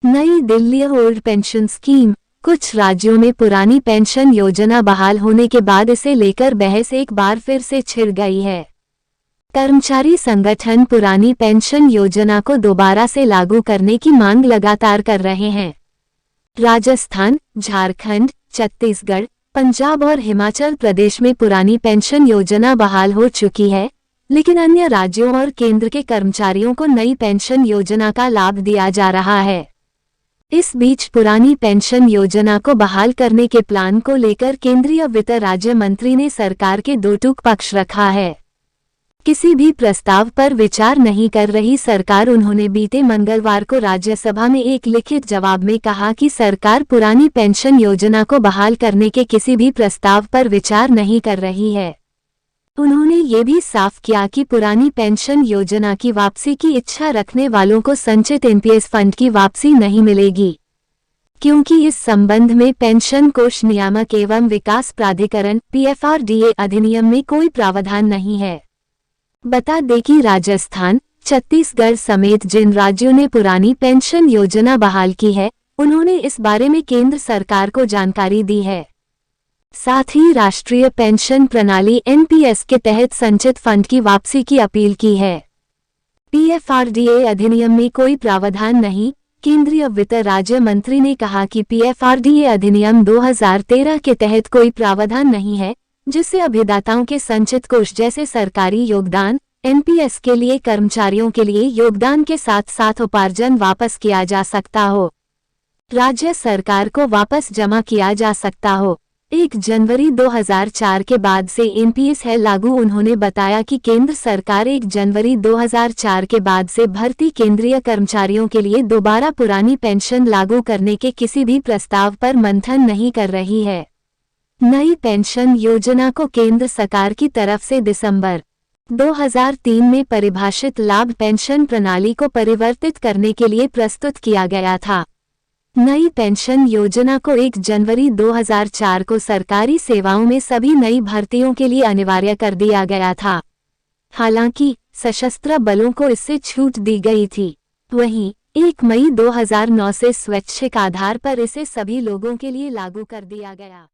नई Delhi old pension scheme. कुछ राज्यों में पुरानी पेंशन योजना बहाल होने के बाद इसे लेकर बहस एक बार फिर से छिड़ गई है। कर्मचारी संगठन पुरानी पेंशन योजना को दोबारा से लागू करने की मांग लगातार कर रहे हैं। राजस्थान, झारखंड, छत्तीसगढ़, पंजाब और हिमाचल प्रदेश में पुरानी पेंशन योजना बहाल हो चुकी है, लेकिन अन्य राज्यों और केंद्र के कर्मचारियों को नई पेंशन योजना का लाभ दिया जा रहा है। इस बीच पुरानी पेंशन योजना को बहाल करने के प्लान को लेकर केंद्रीय वित्त राज्य मंत्री ने सरकार के दो टूक पक्ष रखा है। किसी भी प्रस्ताव पर विचार नहीं कर रही सरकार। उन्होंने बीते मंगलवार को राज्यसभा में एक लिखित जवाब में कहा कि सरकार पुरानी पेंशन योजना को बहाल करने के किसी भी प्रस्ताव पर विचार नहीं कर रही है। उन्होंने ये भी साफ किया कि पुरानी पेंशन योजना की वापसी की इच्छा रखने वालों को संचित एनपीएस फंड की वापसी नहीं मिलेगी, क्योंकि इस संबंध में पेंशन कोष नियामक एवं विकास प्राधिकरण (पीएफआरडीए) अधिनियम में कोई प्रावधान नहीं है। बता दें कि राजस्थान, छत्तीसगढ़ समेत जिन राज्यों ने पुरानी पेंशन योजना बहाल की है, उन्होंने इस बारे में केंद्र सरकार को जानकारी दी है। साथ ही राष्ट्रीय पेंशन प्रणाली (एनपीएस) के तहत संचित फंड की वापसी की अपील की है। पीएफआरडीए अधिनियम में कोई प्रावधान नहीं। केंद्रीय वित्त राज्य मंत्री ने कहा कि पीएफआरडीए अधिनियम 2013 के तहत कोई प्रावधान नहीं है जिससे अभिदाताओं के संचित कोष जैसे सरकारी योगदान (एनपीएस) के लिए कर्मचारियों के लिए योगदान के साथ साथ उपार्जन वापस किया जा सकता हो, राज्य सरकार को वापस जमा किया जा सकता हो। 1 जनवरी 2004 के बाद से एनपीएस है लागू। उन्होंने बताया कि केंद्र सरकार 1 जनवरी 2004 के बाद से भर्ती केंद्रीय कर्मचारियों के लिए दोबारा पुरानी पेंशन लागू करने के किसी भी प्रस्ताव पर मंथन नहीं कर रही है। नई पेंशन योजना को केंद्र सरकार की तरफ से दिसंबर 2003 में परिभाषित लाभ पेंशन प्रणाली को परिवर्तित करने के लिए प्रस्तुत किया गया था। नई पेंशन योजना को 1 जनवरी 2004 को सरकारी सेवाओं में सभी नई भर्तियों के लिए अनिवार्य कर दिया गया था। हालांकि सशस्त्र बलों को इससे छूट दी गई थी। वहीं 1 मई 2009 से स्वैच्छिक आधार पर इसे सभी लोगों के लिए लागू कर दिया गया।